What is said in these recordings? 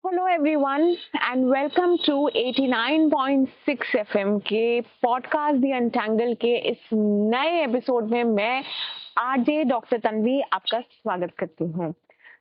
Hello everyone and welcome to 89.6 FM के podcast the Untangle के इस नए एपिसोड में मैं आरजे डॉक्टर तन्वी आपका स्वागत करती हूँ।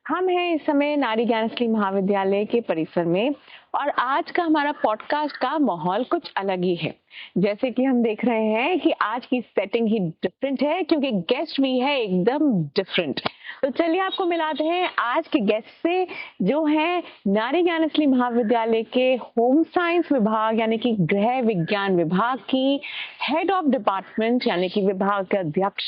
हम हैं इस समय नारी ज्ञानश्री महाविद्यालय के परिसर में और आज का हमारा पॉडकास्ट का माहौल कुछ अलग ही है। जैसे कि हम देख रहे हैं कि आज की सेटिंग ही डिफरेंट है क्योंकि गेस्ट भी है एकदम डिफरेंट। तो चलिए आपको मिलाते हैं आज के गेस्ट से जो है नारी ज्ञानश्री महाविद्यालय के होम साइंस विभाग यानी कि गृह विज्ञान विभाग की हेड ऑफ डिपार्टमेंट यानी कि विभाग के अध्यक्ष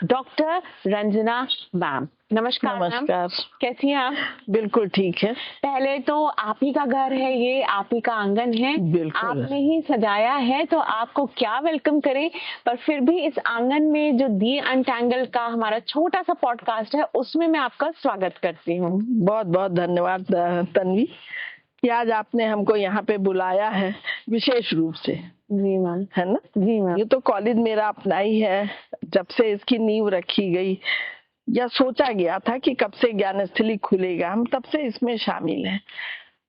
डॉक्टर रंजना मैम। नमस्कार। नमस्कार। कैसी हैं आप? बिल्कुल ठीक है। पहले तो आप ही का घर है, ये आप ही का आंगन है, आपने ही सजाया है, तो आपको क्या वेलकम करें। पर फिर भी इस आंगन में जो दी अनटैंगल का हमारा छोटा सा पॉडकास्ट है उसमें मैं आपका स्वागत करती हूँ। बहुत बहुत धन्यवाद तन्वी कि आज आपने हमको यहाँ पे बुलाया है विशेष रूप से। जी मैम। है ना? जी मैम। ये तो कॉलेज मेरा अपना ही है। जब से इसकी नींव रखी गई या सोचा गया था कि कब से ज्ञानस्थली खुलेगा, हम तब से इसमें शामिल हैं।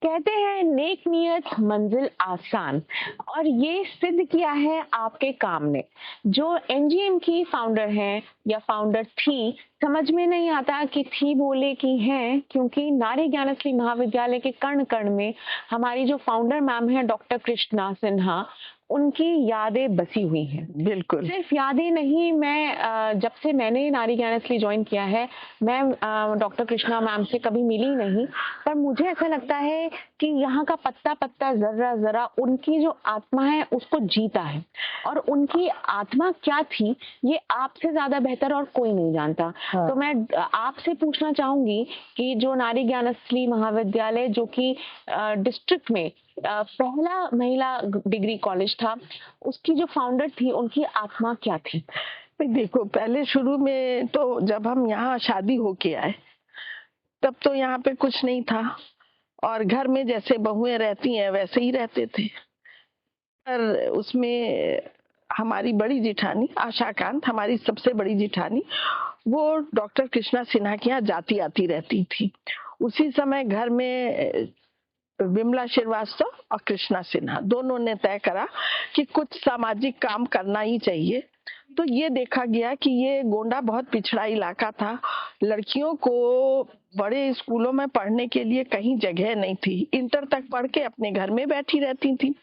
कहते हैं नेक नियत मंजिल आसान, और ये सिद्ध किया है आपके काम ने। जो एनजीएम की फाउंडर हैं या फाउंडर थी, समझ में नहीं आता कि थी बोले कि हैं, क्योंकि नारी ज्ञानश्री महाविद्यालय के कण कण में हमारी जो फाउंडर मैम है डॉक्टर कृष्णा सिन्हा, उनकी यादें बसी हुई हैं। बिल्कुल। सिर्फ यादें नहीं, मैं जब से मैंने नारी ज्ञानश्री ज्वाइन किया है, मैं डॉक्टर कृष्णा मैम से कभी मिली नहीं, पर मुझे ऐसा लगता है कि यहाँ का पत्ता पत्ता जर्रा जर्रा उनकी जो आत्मा है उसको जीता है। और उनकी आत्मा क्या थी ये आपसे ज्यादा बेहतर और कोई नहीं जानता। हाँ। तो मैं आपसे पूछना चाहूंगी कि जो नारी ज्ञानश्री महाविद्यालय जो कि डिस्ट्रिक्ट में पहला महिला डिग्री कॉलेज था, उसकी जो फाउंडर थी उनकी आत्मा क्या थी? देखो, पहले शुरू में तो जब हम यहाँ शादी होके आए तब तो यहाँ पे कुछ नहीं था और घर में जैसे बहुएं रहती हैं वैसे ही रहते थे। पर उसमें हमारी बड़ी जिठानी आशाकांत, हमारी सबसे बड़ी जिठानी, वो डॉक्टर कृष्णा सिन्हा के यहाँ जाती आती रहती थी। उसी समय घर में विमला श्रीवास्तव और कृष्णा सिन्हा दोनों ने तय करा कि कुछ सामाजिक काम करना ही चाहिए। तो ये देखा गया कि ये गोंडा बहुत पिछड़ा इलाका था, लड़कियों को बड़े स्कूलों में पढ़ने के लिए कहीं जगह नहीं थी, इंटर तक पढ़ के अपने घर में बैठी रहती थी।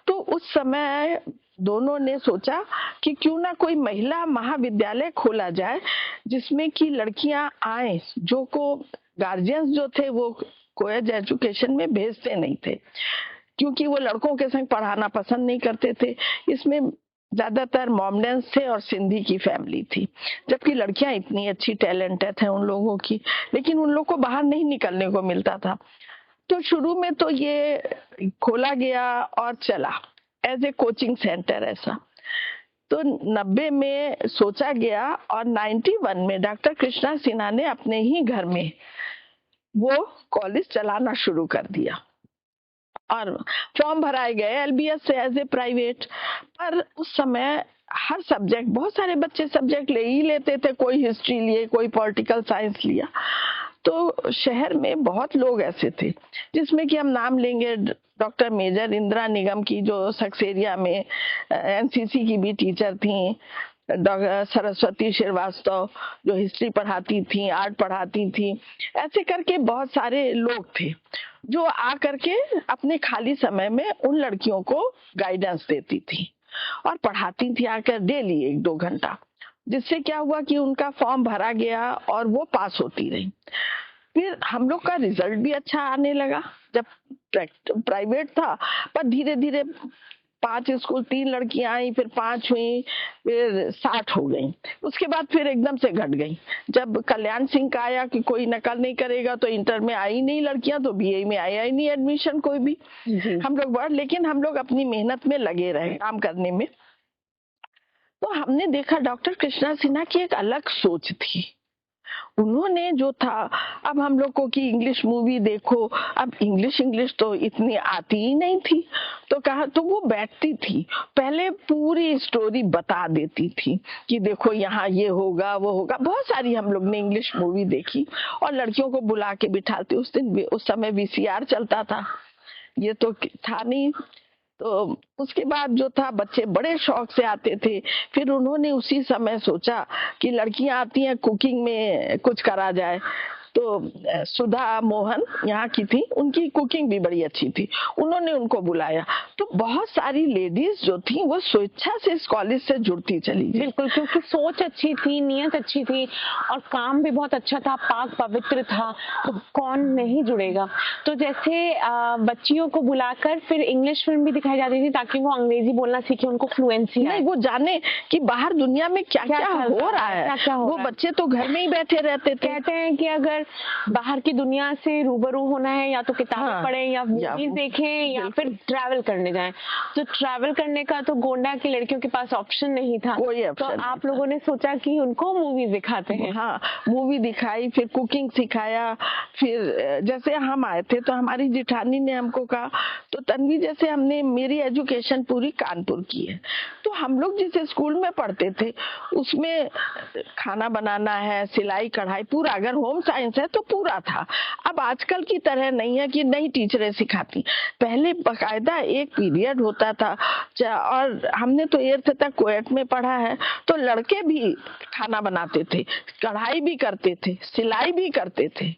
तो उस समय दोनों ने सोचा कि क्यों ना कोई महिला महाविद्यालय खोला जाए जिसमें कि लड़कियां आए, जो को गार्जियंस जो थे वो कोएज एजुकेशन में भेजते नहीं थे क्योंकि वो लड़कों के संग पढ़ाना पसंद नहीं करते थे। इसमें ज्यादातर मॉमडेंस थे और सिंधी की फैमिली थी, जबकि लड़कियां इतनी अच्छी टैलेंटेड हैं उन लोगों की, लेकिन उन लोगों को बाहर नहीं निकलने को मिलता था। तो शुरू में तो ये खोला गया और चला एज ए कोचिंग सेंटर ऐसा। तो 90 में सोचा गया और 91 में डॉक्टर कृष्णा सिन्हा ने अपने ही घर में वो कॉलेज चलाना शुरू कर दिया और फॉर्म भराए गए एलबीएस से एज ए प्राइवेट। पर उस समय हर सब्जेक्ट, बहुत सारे बच्चे सब्जेक्ट ले ही लेते थे, कोई हिस्ट्री लिए, कोई पॉलिटिकल साइंस लिया। तो शहर में बहुत लोग ऐसे थे जिसमें कि हम नाम लेंगे डॉक्टर मेजर इंदिरा निगम की, जो सक्सेरिया में एनसीसी की भी टीचर थी, डॉक्टर सरस्वती श्रीवास्तव जो हिस्ट्री पढ़ाती थी, आर्ट पढ़ाती थी। ऐसे करके बहुत सारे लोग थे जो आ करके अपने खाली समय में उन लड़कियों को गाइडेंस देती थी और पढ़ाती थी आकर डेली 1-2 घंटा, जिससे क्या हुआ कि उनका फॉर्म भरा गया और वो पास होती रही। फिर हम लोग का रिजल्ट भी अच्छा आने लगा जब प्राइवेट था, पर धीरे धीरे 5 स्कूल, 3 लड़कियां आई, फिर 5 हुई, फिर 60 हो गई। उसके बाद फिर एकदम से घट गई। जब कल्याण सिंह का आया कि कोई नकल नहीं करेगा, तो इंटर में आई नहीं लड़कियां, तो बीए में आया ही नहीं एडमिशन कोई भी। हम लोग लेकिन हम लोग अपनी मेहनत में लगे रहे काम करने में। तो हमने देखा डॉक्टर कृष्णा सिन्हा की एक अलग सोच थी उन्होंने जो था, अब हम लोग को कि इंग्लिश मूवी देखो, अब इंग्लिश तो इतनी आती ही नहीं थी, तो कहा तो वो बैठती थी, पहले पूरी स्टोरी बता देती थी कि देखो यहाँ ये होगा वो होगा। बहुत सारी हम लोग ने इंग्लिश मूवी देखी और लड़कियों को बुला के बिठाते। उस समय वीसीआर चलता था, ये तो था नहीं। तो उसके बाद जो था, बच्चे बड़े शौक से आते थे। फिर उन्होंने उसी समय सोचा कि लड़कियां आती हैं, कुकिंग में कुछ करा जाए। तो सुधा मोहन यहाँ की थी, उनकी कुकिंग भी बड़ी अच्छी थी, उन्होंने उनको बुलाया। तो बहुत सारी लेडीज जो थी वो स्वेच्छा से इस कॉलेज से जुड़ती चली गई। बिल्कुल, क्योंकि सोच अच्छी थी, नियत अच्छी थी और काम भी बहुत अच्छा था, पाक पवित्र था, तो कौन नहीं जुड़ेगा। तो जैसे बच्चियों को बुलाकर फिर इंग्लिश फिल्म भी दिखाई जाती थी ताकि वो अंग्रेजी बोलना सीखे, उनको फ्लुएंसी आए, नहीं वो जाने कि बाहर दुनिया में क्या क्या हो रहा है। वो बच्चे तो घर में ही बैठे रहते थे। कहते हैं कि अगर बाहर की दुनिया से रूबरू होना है या तो किताबें पढ़ें या मूवीज देखें या फिर ट्रैवल करने जाएं। तो ट्रैवल करने का तो गोंडा की लड़कियों के पास ऑप्शन नहीं था, तो आप लोगों ने सोचा कि उनको मूवी दिखाते हैं। हाँ, मूवी दिखाई, फिर कुकिंग सिखाया। फिर जैसे हम आए थे तो हमारी जिठानी ने हमको कहा, तो तन्वी जैसे हमने मेरी एजुकेशन पूरी कानपुर की है, तो हम लोग जिस स्कूल में पढ़ते थे उसमें खाना बनाना है, सिलाई कढ़ाई पूरा, अगर होम साइंस है तो पूरा था। अब आजकल की तरह नहीं है कि नई टीचरें सिखाती, पहले बकायदा एक पीरियड होता था। और हमने तो 8th तक कुवैत में पढ़ा है, तो लड़के भी खाना बनाते थे, कढ़ाई भी करते थे, सिलाई भी करते थे।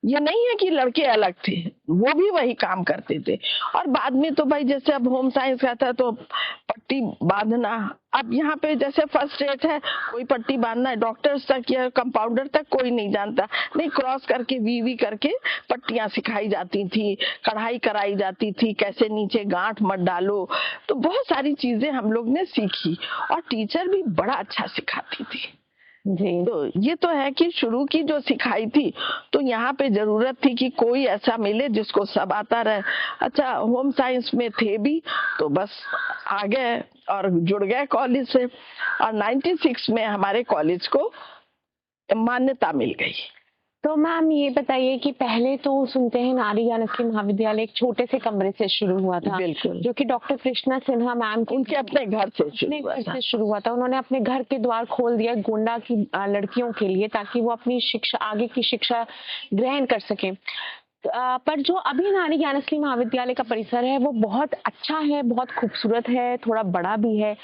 ये नहीं है कि लड़के अलग थे, वो भी वही काम करते थे। और बाद में तो भाई जैसे अब होम साइंस का था तो पट्टी बांधना, अब यहाँ पे जैसे फर्स्ट एड है, कोई पट्टी बांधना है, डॉक्टर्स तक या कंपाउंडर तक कोई नहीं जानता, नहीं क्रॉस करके वी करके पट्टियां सिखाई जाती थी, कढ़ाई कराई जाती थी, कैसे नीचे गांठ मत डालो। तो बहुत सारी चीजें हम लोग ने सीखी और टीचर भी बड़ा अच्छा सिखाती थी जी। तो ये तो है कि शुरू की जो सिखाई थी, तो यहाँ पे जरूरत थी कि कोई ऐसा मिले जिसको सब आता रहे। अच्छा, होम साइंस में थे भी तो बस आ गए और जुड़ गए कॉलेज से, और 96 में हमारे कॉलेज को मान्यता मिल गई। तो मैम ये बताइए कि पहले तो सुनते हैं नारी ज्ञान स्कूल महाविद्यालय एक छोटे से कमरे से शुरू हुआ था, बिल्कुल, जो कि डॉक्टर कृष्णा सिन्हा मैम उनके अपने घर से शुरू हुआ था। उन्होंने अपने घर के द्वार खोल दिया गोंडा की लड़कियों के लिए, ताकि वो अपनी शिक्षा, आगे की शिक्षा ग्रहण कर सकें। पर जो अभी नारी ज्ञानश्री महाविद्यालय का परिसर है वो बहुत अच्छा है, बहुत खूबसूरत है, थोड़ा बड़ा भी है।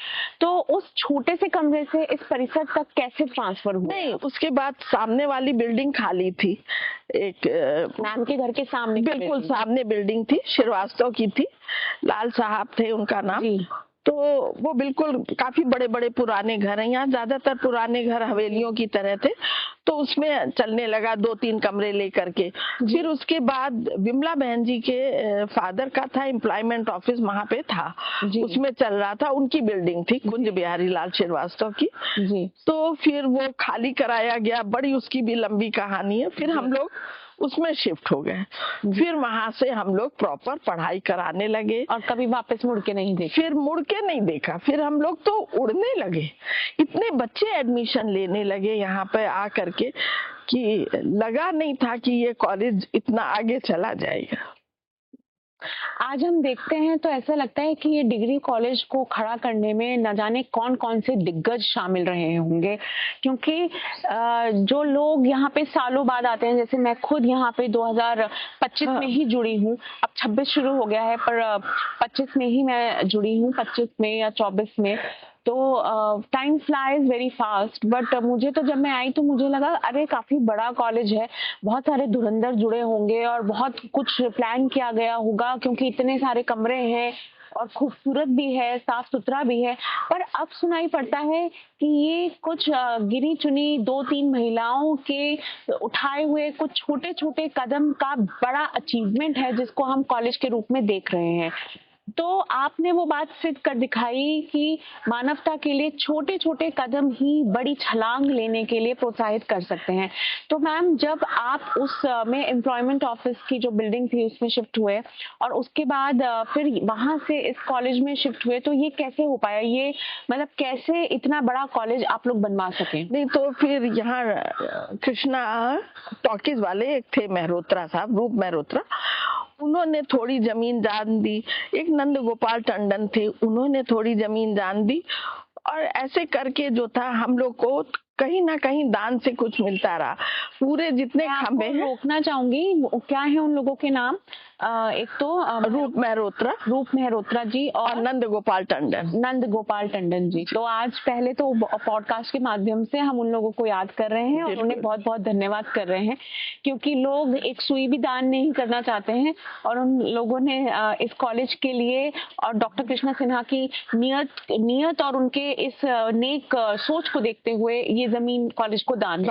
तो उस छोटे से कमरे से इस परिसर तक कैसे ट्रांसफर हुआ? नहीं, उसके बाद सामने वाली बिल्डिंग खाली थी, एक मैम के घर के सामने, बिल्कुल सामने बिल्डिंग थी, श्रीवास्तव की थी, लाल साहब थे उनका नाम जी। तो वो बिल्कुल काफी बड़े बड़े पुराने घर हैं, यहाँ ज्यादातर पुराने घर हवेलियों की तरह थे, तो उसमें चलने लगा 2-3 कमरे लेकर के। फिर उसके बाद विमला बहन जी के फादर का था एम्प्लॉयमेंट ऑफिस, वहां पे था, उसमें चल रहा था, उनकी बिल्डिंग थी कुंज बिहारी लाल श्रीवास्तव की जी। तो फिर वो खाली कराया गया, बड़ी उसकी भी लंबी कहानी है। फिर हम लोग उसमें शिफ्ट हो गए, फिर वहां से हम लोग प्रॉपर पढ़ाई कराने लगे और कभी वापस मुड़ के नहीं देखा। फिर मुड़ के नहीं देखा, फिर हम लोग तो उड़ने लगे, इतने बच्चे एडमिशन लेने लगे यहाँ पे आ करके कि लगा नहीं था कि ये कॉलेज इतना आगे चला जाएगा। आज हम देखते हैं तो ऐसा लगता है कि ये डिग्री कॉलेज को खड़ा करने में न जाने कौन कौन से दिग्गज शामिल रहे होंगे, क्योंकि जो लोग यहाँ पे सालों बाद आते हैं, जैसे मैं खुद यहाँ पे 2025 में ही जुड़ी हूँ, अब 26 शुरू हो गया है पर 25 में ही मैं जुड़ी हूँ, 25 में या 24 में। तो time flies very fast, but मुझे तो जब मैं आई तो मुझे लगा अरे काफी बड़ा कॉलेज है, बहुत सारे धुरंधर जुड़े होंगे और बहुत कुछ प्लान किया गया होगा, क्योंकि इतने सारे कमरे हैं और खूबसूरत भी है, साफ सुथरा भी है। पर अब सुनाई पड़ता है कि ये कुछ गिनी चुनी 2-3 महिलाओं के उठाए हुए कुछ छोटे छोटे कदम का बड़ा अचीवमेंट है, जिसको हम कॉलेज के रूप में देख रहे हैं। तो आपने वो बात सिद्ध कर दिखाई कि मानवता के लिए छोटे छोटे कदम ही बड़ी छलांग लेने के लिए प्रोत्साहित कर सकते हैं। तो मैम, जब आप उस में एम्प्लॉयमेंट ऑफिस की जो बिल्डिंग थी उसमें शिफ्ट हुए और उसके बाद फिर वहां से इस कॉलेज में शिफ्ट हुए, तो ये कैसे हो पाया? ये मतलब कैसे इतना बड़ा कॉलेज आप लोग बनवा सके? नहीं तो फिर यहाँ कृष्णा टॉकीज वाले एक थे मेहरोत्रा साहब, रूप मेहरोत्रा, उन्होंने थोड़ी जमीन दान दी। एक नंद गोपाल टंडन थे, उन्होंने थोड़ी जमीन दान दी। और ऐसे करके जो था हम लोग को कहीं ना कहीं दान से कुछ मिलता रहा। पूरे जितने खंबे हैं, रोकना चाहूंगी, क्या है उन लोगों के नाम? एक तो रूप मेहरोत्रा जी और नंद गोपाल टंडन जी। तो आज पहले तो पॉडकास्ट के माध्यम से हम उन लोगों को याद कर रहे हैं और उन्हें बहुत बहुत धन्यवाद कर रहे हैं, क्योंकि लोग एक सुई भी दान नहीं करना चाहते हैं और उन लोगों ने इस कॉलेज के लिए और डॉक्टर कृष्णा सिन्हा की नियत और उनके इस नेक सोच को देखते हुए ये जमीन कॉलेज को दान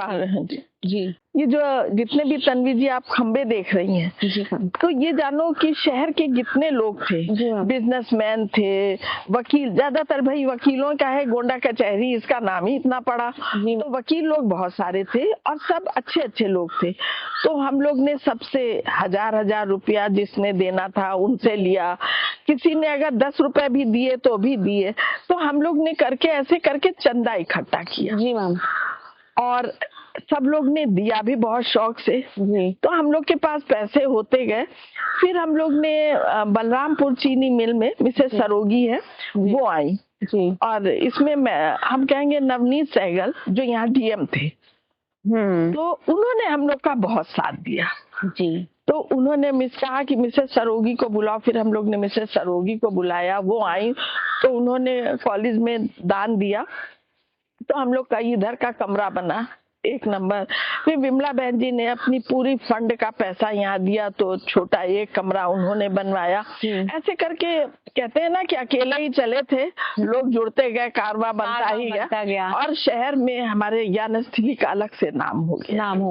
जी। ये जो जितने भी तन्वी जी आप खंबे देख रही हैं जी, तो ये जानो कि शहर के जितने लोग थे, बिजनेसमैन थे, वकील, ज्यादातर भाई वकीलों का है, गोंडा कचहरी इसका नाम ही इतना पड़ा, तो वकील लोग बहुत सारे थे और सब अच्छे अच्छे लोग थे। तो हम लोग ने सबसे 1000 रुपया जिसने देना था उनसे लिया, किसी ने अगर 10 रुपए भी दिए तो भी दिए। तो हम लोग ने करके ऐसे करके चंदा इकट्ठा किया जी मैम, और सब लोग ने दिया भी बहुत शौक से। तो हम लोग के पास पैसे होते गए। फिर हम लोग ने बलरामपुर चीनी मिल में मिसेस सरोगी है, वो आई जी। और इसमें हम कहेंगे नवनीत सहगल जो यहाँ डीएम थे, तो उन्होंने हम लोग का बहुत साथ दिया जी। तो उन्होंने कहा कि मिसेस सरोगी को बुलाओ। फिर हम लोग ने मिसेस सरोगी को बुलाया, वो आई, तो उन्होंने कॉलेज में दान दिया। तो हम लोग का इधर का कमरा बना 1 नंबर। फिर विमला बहन जी ने अपनी पूरी फंड का पैसा यहाँ दिया, तो छोटा एक कमरा उन्होंने बनवाया। ऐसे करके कहते हैं ना कि अकेले ही चले थे, लोग जुड़ते गए, कारवा बनता ही गया और शहर में हमारे ज्ञानस्थली का अलग से नाम हो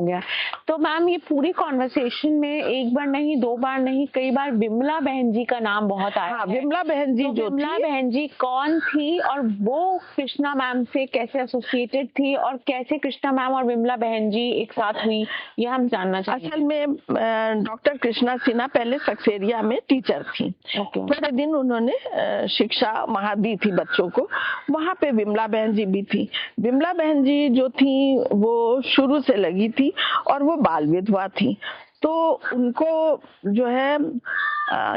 गया। तो मैम, ये पूरी कॉन्वर्सेशन में एक बार नहीं, 2 बार नहीं, कई बार विमला बहन जी का नाम बहुत आया। हाँ, विमला बहन जी जो विमला बहन जी कौन थी और वो कृष्णा मैम से कैसे एसोसिएटेड थी और कैसे कृष्णा मैम और विमला बहन जी एक साथ हुई, ये हम जानना चाहते हैं। असल में डॉक्टर कृष्णा सिन्हा पहले सक्सेरिया में टीचर थी। थोड़े दिन उन्होंने शिक्षा वहाँ दी थी बच्चों को, वहाँ पे विमला बहन जी भी थी। विमला बहन जी जो थी वो शुरू से लगी थी और वो बाल विधवा थी। तो उनको जो है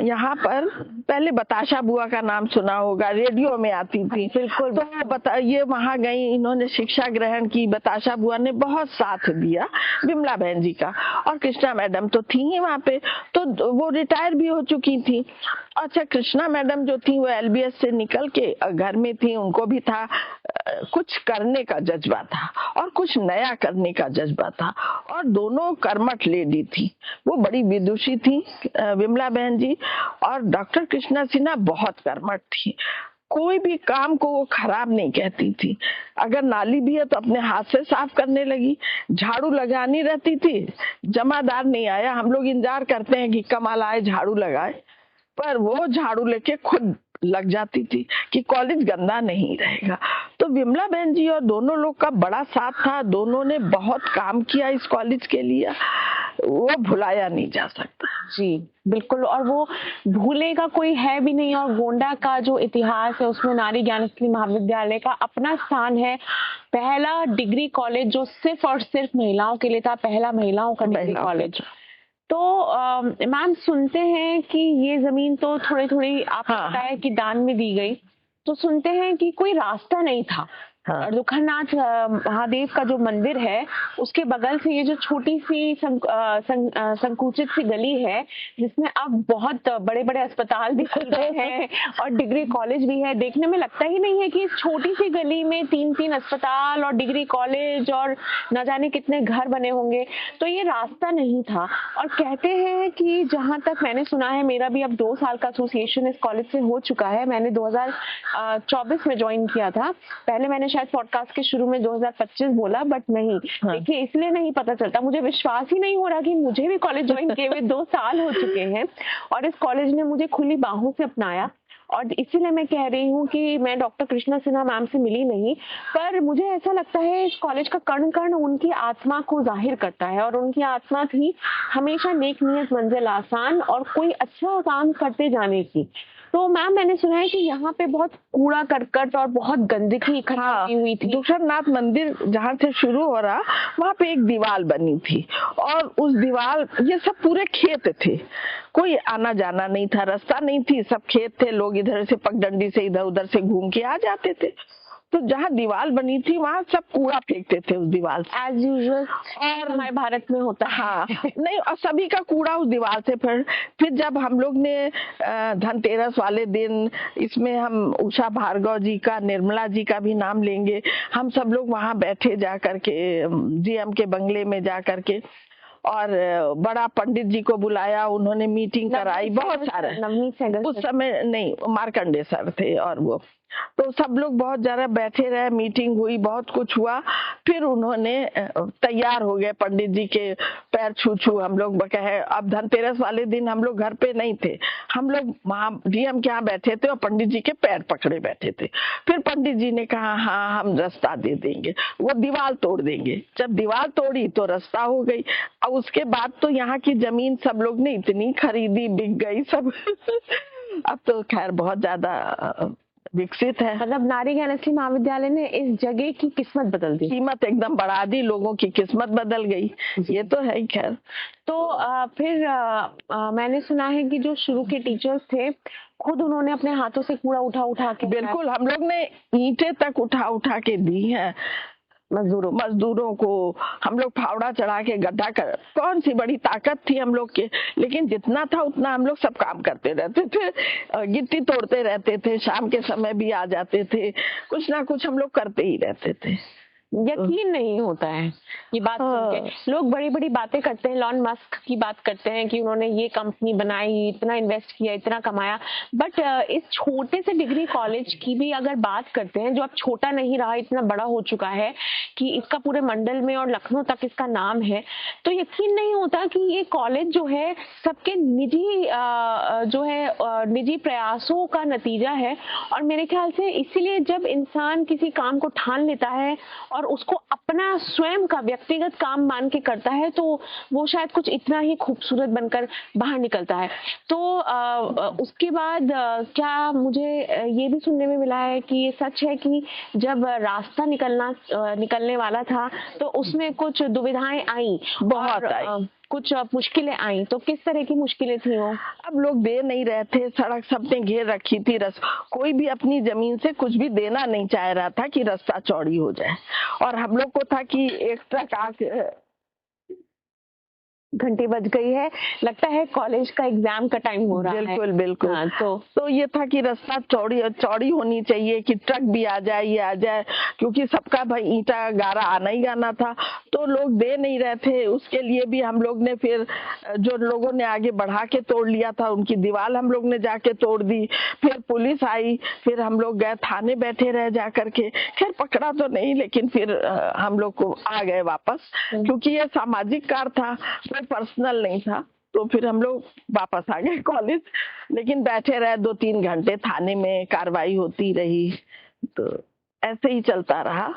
यहाँ पर पहले बताशा बुआ का नाम सुना होगा, रेडियो में आती थी। बिल्कुल। तो ये वहाँ गई, इन्होंने शिक्षा ग्रहण की। बताशा बुआ ने बहुत साथ दिया विमला बहन जी का, और कृष्णा मैडम तो थी ही वहाँ पे, तो वो रिटायर भी हो चुकी थी। अच्छा, कृष्णा मैडम जो थी वो एलबीएस से निकल के घर में थी, उनको भी था कुछ करने का जज्बा था और कुछ नया करने का जज्बा था, और दोनों कर्मठ लेडी थी। वो बड़ी विदुषी थी विमला बहन जी, और डॉक्टर कृष्णा सिन्हा बहुत कर्मठ थी। कोई भी काम को वो खराब नहीं कहती थी। अगर नाली भी है तो अपने हाथ से साफ करने लगी, झाड़ू लगानी रहती थी, जमादार नहीं आया, हम लोग इंतजार करते हैं कि कमाल आए झाड़ू लगाए, पर वो झाड़ू लेके खुद लग जाती थी कि कॉलेज गंदा नहीं रहेगा। तो विमला बहन जी और दोनों लोग का बड़ा साथ था, दोनों ने बहुत काम किया इस कॉलेज के लिए, वो भुलाया नहीं जा सकता। जी बिल्कुल, और वो भूलेगा कोई है भी नहीं। और गोंडा का जो इतिहास है उसमें नारी ज्ञानस्थली महाविद्यालय का अपना स्थान है। पहला डिग्री कॉलेज जो सिर्फ और सिर्फ महिलाओं के लिए था, पहला महिलाओं का डिग्री कॉलेज। तो मैम, सुनते हैं कि ये जमीन तो थोड़ी थोड़ी आपको पता है कि दान में दी गई, तो सुनते हैं कि कोई रास्ता नहीं था। दुखरनाथ महादेव का जो मंदिर है उसके बगल से ये जो छोटी सी संकुचित सी गली है, जिसमें अब बहुत बड़े बड़े अस्पताल भी खुल रहे हैं और डिग्री कॉलेज भी है। देखने में लगता ही नहीं है कि इस छोटी सी गली में 3 अस्पताल और डिग्री कॉलेज और न जाने कितने घर बने होंगे। तो ये रास्ता नहीं था। और कहते हैं कि जहां तक मैंने सुना है, मेरा भी अब 2 साल का एसोसिएशन इस कॉलेज से हो चुका है। मैंने 2024 में ज्वाइन किया था। पहले मैंने शायद पॉडकास्ट के शुरू में 2025 बोला, बट नहीं, देखिए इसलिए नहीं पता चलता, मुझे विश्वास ही नहीं हो रहा कि मुझे भी कॉलेज ज्वाइन किए हुए 2 साल हो चुके हैं और इस कॉलेज ने मुझे खुली बाहों से अपनाया। और इसीलिए मैं कह रही हूँ कि मैं डॉक्टर कृष्णा सिन्हा मैम से मिली नहीं, पर मुझे ऐसा लगता है इस कॉलेज का कण कण उनकी आत्मा को जाहिर करता है, और उनकी आत्मा थी हमेशा नेक नियत मंजिल आसान और कोई अच्छा काम करते जाने की। तो मैम, मैंने सुना है कि यहाँ पे बहुत कूड़ा करकट और बहुत गंदगी इकट्ठा हाँ, की हुई थी। दूसरनाथ मंदिर जहाँ से शुरू हो रहा, वहाँ पे एक दीवार बनी थी, और उस दीवार, ये सब पूरे खेत थे, कोई आना जाना नहीं था, रास्ता नहीं थी, सब खेत थे, लोग इधर से पगडंडी से इधर उधर से घूम के आ जाते थे। तो जहाँ दीवार बनी थी वहाँ सब कूड़ा फेंकते थे उस दीवार से, एज यूजुअल और हमारे भारत में होता है। हाँ नहीं, और सभी का कूड़ा उस दीवार से। फिर जब हम लोग ने धनतेरस वाले दिन, इसमें हम उषा भार्गव जी का, निर्मला जी का भी नाम लेंगे, हम सब लोग वहाँ बैठे जा करके जीएम के बंगले में जा करके, और बड़ा पंडित जी को बुलाया, उन्होंने मीटिंग कराई, बहुत सारे। उस समय नहीं, मार्कंडे सर थे, और वो तो सब लोग बहुत ज्यादा बैठे रहे, मीटिंग हुई, बहुत कुछ हुआ। फिर उन्होंने तैयार हो गए, पंडित जी के पैर छू छू हम लोग कहे। अब धनतेरस वाले दिन हम लोग घर पे नहीं थे, हम लोग वहाँ डीएम के यहाँ बैठे थे और पंडित जी के पैर पकड़े बैठे थे। फिर पंडित जी ने कहा हाँ हम रास्ता दे देंगे, वो दीवार तोड़ देंगे। जब दीवार तोड़ी तो रास्ता हो गई। और उसके बाद तो यहाँ की जमीन सब लोग ने इतनी खरीदी, बिक गई सब। अब तो खैर बहुत ज्यादा विकसित है। मतलब नारी ज्ञानश्री महाविद्यालय ने इस जगह की किस्मत बदल दी, कीमत एकदम बढ़ा दी, लोगों की किस्मत बदल गई, ये तो है ही। खैर तो फिर मैंने सुना है कि जो शुरू के टीचर्स थे, खुद उन्होंने अपने हाथों से कूड़ा उठा उठा के, बिल्कुल, हम लोग ने ईंटें तक उठा उठा के दी हैं मजदूरों को। हम लोग फावड़ा चढ़ा के गड्ढा कर, कौन सी बड़ी ताकत थी हम लोग के, लेकिन जितना था उतना हम लोग सब काम करते रहते थे। गिट्टी तोड़ते रहते थे, शाम के समय भी आ जाते थे, कुछ ना कुछ हम लोग करते ही रहते थे। यकीन नहीं होता है ये बात सुन के। लोग बड़ी बड़ी बातें करते हैं, लॉन मस्क की बात करते हैं कि उन्होंने ये कंपनी बनाई, इतना इन्वेस्ट किया, इतना कमाया, बट इस छोटे से डिग्री कॉलेज की भी अगर बात करते हैं, जो अब छोटा नहीं रहा, इतना बड़ा हो चुका है कि इसका पूरे मंडल में और लखनऊ तक इसका नाम है, तो यकीन नहीं होता कि ये कॉलेज जो है सबके निजी प्रयासों का नतीजा है। और मेरे ख्याल से इसीलिए जब इंसान किसी काम को ठान लेता है और उसको अपना स्वयं का व्यक्तिगत काम मान के करता है, तो वो शायद कुछ इतना ही खूबसूरत बनकर बाहर निकलता है। तो उसके बाद क्या मुझे ये भी सुनने में मिला है कि ये सच है कि जब रास्ता निकलने वाला था तो उसमें कुछ दुविधाएं आई, बहुत आई, कुछ मुश्किलें आई, तो किस तरह की मुश्किलें थी वो? अब लोग दे नहीं रहे थे, सड़क सबने घेर रखी थी, कोई भी अपनी जमीन से कुछ भी देना नहीं चाह रहा था कि रास्ता चौड़ी हो जाए। और हम लोग को था कि एक ट्रक आके, घंटी बज गई है, लगता है कॉलेज का एग्जाम का टाइम हो रहा है। बिल्कुल बिल्कुल। हाँ, तो ये था कि रास्ता चौड़ी होनी चाहिए, कि ट्रक भी आ जाए, ये आ जाए, क्योंकि सबका भाई ईंटा गारा आना ही आना था। तो लोग दे नहीं रहे थे, उसके लिए भी हम लोग ने फिर जो लोगों ने आगे बढ़ा के तोड़ लिया था, उनकी दीवार हम लोग ने जाके तोड़ दी। फिर पुलिस आई, फिर हम लोग गए थाने, बैठे रहे जा करके। खैर पकड़ा तो नहीं, लेकिन फिर हम लोग को आ गए वापस, क्योंकि ये सामाजिक कार्य था, पर्सनल नहीं था। तो फिर हम लोग वापस आ गए कॉलेज, लेकिन बैठे रहे 2-3 घंटे थाने में, कार्रवाई होती रही, तो ऐसे ही चलता रहा।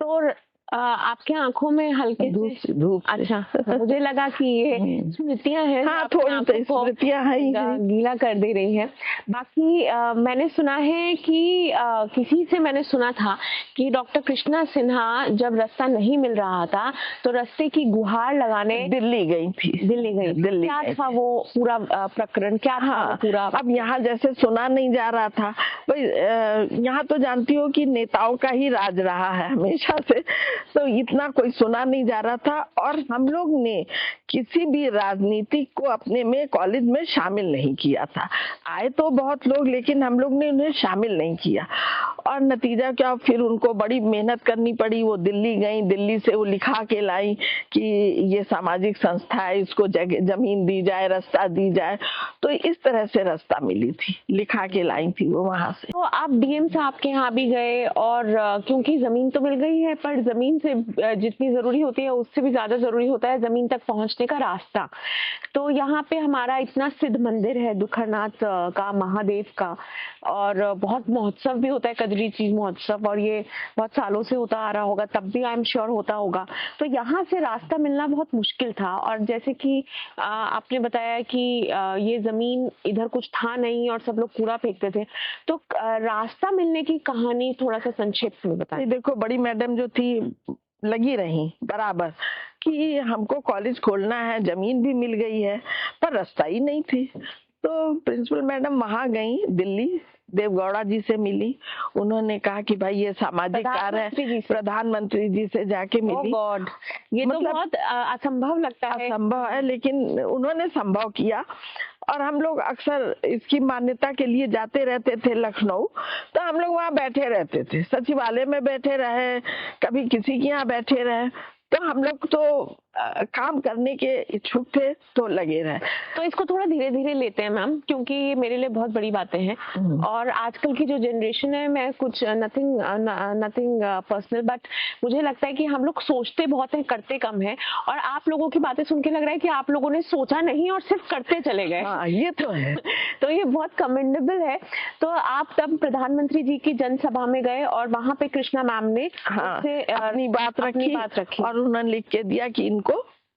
तो आपके आंखों में हल्के से धूप। अच्छा, मुझे लगा कि ये स्मृतियां हैं। हाँ, थोड़ी तो स्मृतियां हैं, गीला कर दे रही है। बाकी मैंने सुना है कि किसी से मैंने सुना था कि डॉक्टर कृष्णा सिन्हा जब रास्ता नहीं मिल रहा था तो रास्ते की गुहार लगाने दिल्ली गई थी। दिल्ली क्या था वो पूरा प्रकरण, क्या था वो पूरा? अब यहाँ जैसे सुना नहीं जा रहा था भाई, यहाँ तो जानती हो कि नेताओं का ही राज रहा है हमेशा से, तो इतना कोई सुना नहीं जा रहा था। और हम लोग ने किसी भी राजनीति को अपने में कॉलेज में शामिल नहीं किया था। आए तो बहुत लोग, लेकिन हम लोग ने उन्हें शामिल नहीं किया। और नतीजा क्या, फिर उनको बड़ी मेहनत करनी पड़ी। वो दिल्ली गई, दिल्ली से वो लिखा के लाई कि ये सामाजिक संस्था है, इसको जमीन दी जाए, रास्ता दी जाए। तो इस तरह से रास्ता मिली थी, लिखा के लाई थी वो वहां से। तो आप डीएम साहब के यहाँ भी गए, और क्योंकि जमीन तो मिल गई है, पर जमीन जमीन से जितनी जरूरी होती है उससे भी ज्यादा जरूरी होता है जमीन तक पहुंचने का रास्ता। तो यहाँ पे हमारा इतना सिद्ध मंदिर है दुखरनाथ का, महादेव का, और बहुत महोत्सव भी होता है, कजरी चीज महोत्सव, और ये बहुत सालों से होता आ रहा होगा, तब भी आई एम श्योर होता होगा। तो यहाँ से रास्ता मिलना बहुत मुश्किल था। और जैसे कि आपने बताया कि ये जमीन इधर कुछ था नहीं और सब लोग कूड़ा फेंकते थे, तो रास्ता मिलने की कहानी थोड़ा सा संक्षेप में बताएं। देखो, बड़ी मैडम जो थी लगी रही बराबर कि हमको कॉलेज खोलना है, जमीन भी मिल गई है, पर रास्ता ही नहीं थी। तो प्रिंसिपल मैडम वहां गई, दिल्ली देवगौड़ा जी से मिली। उन्होंने कहा कि भाई ये सामाजिक कार्य है, प्रधानमंत्री जी से जाके मिली। गॉड, ये मतलब तो बहुत असंभव लगता है। असंभव है, लेकिन उन्होंने संभव किया। और हम लोग अक्सर इसकी मान्यता के लिए जाते रहते थे लखनऊ, तो हम लोग वहाँ बैठे रहते थे, सचिवालय में बैठे रहे, कभी किसी के यहाँ बैठे रहे। तो हम लोग तो काम करने के इच्छुक थे, तो लगे रहे। तो इसको थोड़ा धीरे धीरे लेते हैं मैम, क्योंकि ये मेरे लिए बहुत बड़ी बातें हैं। और आजकल की जो जनरेशन है, मैं कुछ नथिंग पर्सनल, बट मुझे लगता है कि हम लोग सोचते बहुत हैं, करते कम है। और आप लोगों की बातें सुन के लग रहा है कि आप लोगों ने सोचा नहीं और सिर्फ करते चले गए। हाँ, ये तो है। तो ये बहुत कमेंडेबल है। तो आप तब प्रधानमंत्री जी की जनसभा में गए और वहां पे कृष्णा मैम ने अपनी बात रखी और उन्होंने लिख के दिया कि इनको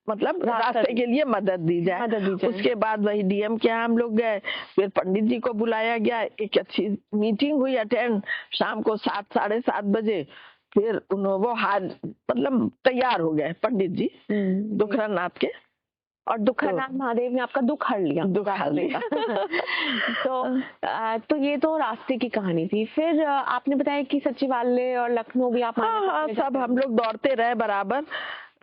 मतलब रास्ते के लिए मदद दी जाए। उसके बाद वही डीएम के यहाँ हम लोग गए, फिर पंडित जी को बुलाया गया, एक अच्छी मीटिंग हुई अटेंड, शाम को 7 साढ़े 7 बजे। फिर वो हाल मतलब तैयार हो गए पंडित जी दुखरनाथ के, और दुखरनाथ महादेव ने आपका दुख हर लिया। तो ये तो रास्ते की कहानी थी। फिर आपने बताया कि सचिवालय और लखनऊ भी आप सब हम लोग दौड़ते रहे बराबर।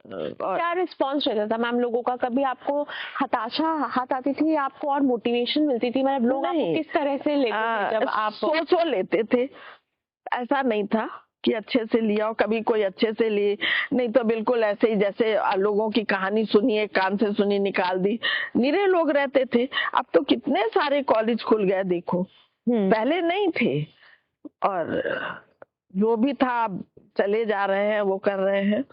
क्या रिस्पॉन्स रहता था मैम लोगों का? कभी आपको हताशा हाथ आती थी या आपको और मोटिवेशन मिलती थी? मतलब लोग आपको किस तरह से लेते थे जब आप सोच लेते थे? ऐसा नहीं था कि अच्छे से लिया, कभी कोई अच्छे से ली नहीं, तो बिल्कुल ऐसे ही जैसे लोगों की कहानी सुनी, एक कान से सुनी निकाल दी, निरे लोग रहते थे। अब तो कितने सारे कॉलेज खुल गए देखो, पहले नहीं थे। और जो भी था चले जा रहे हैं, वो कर रहे हैं।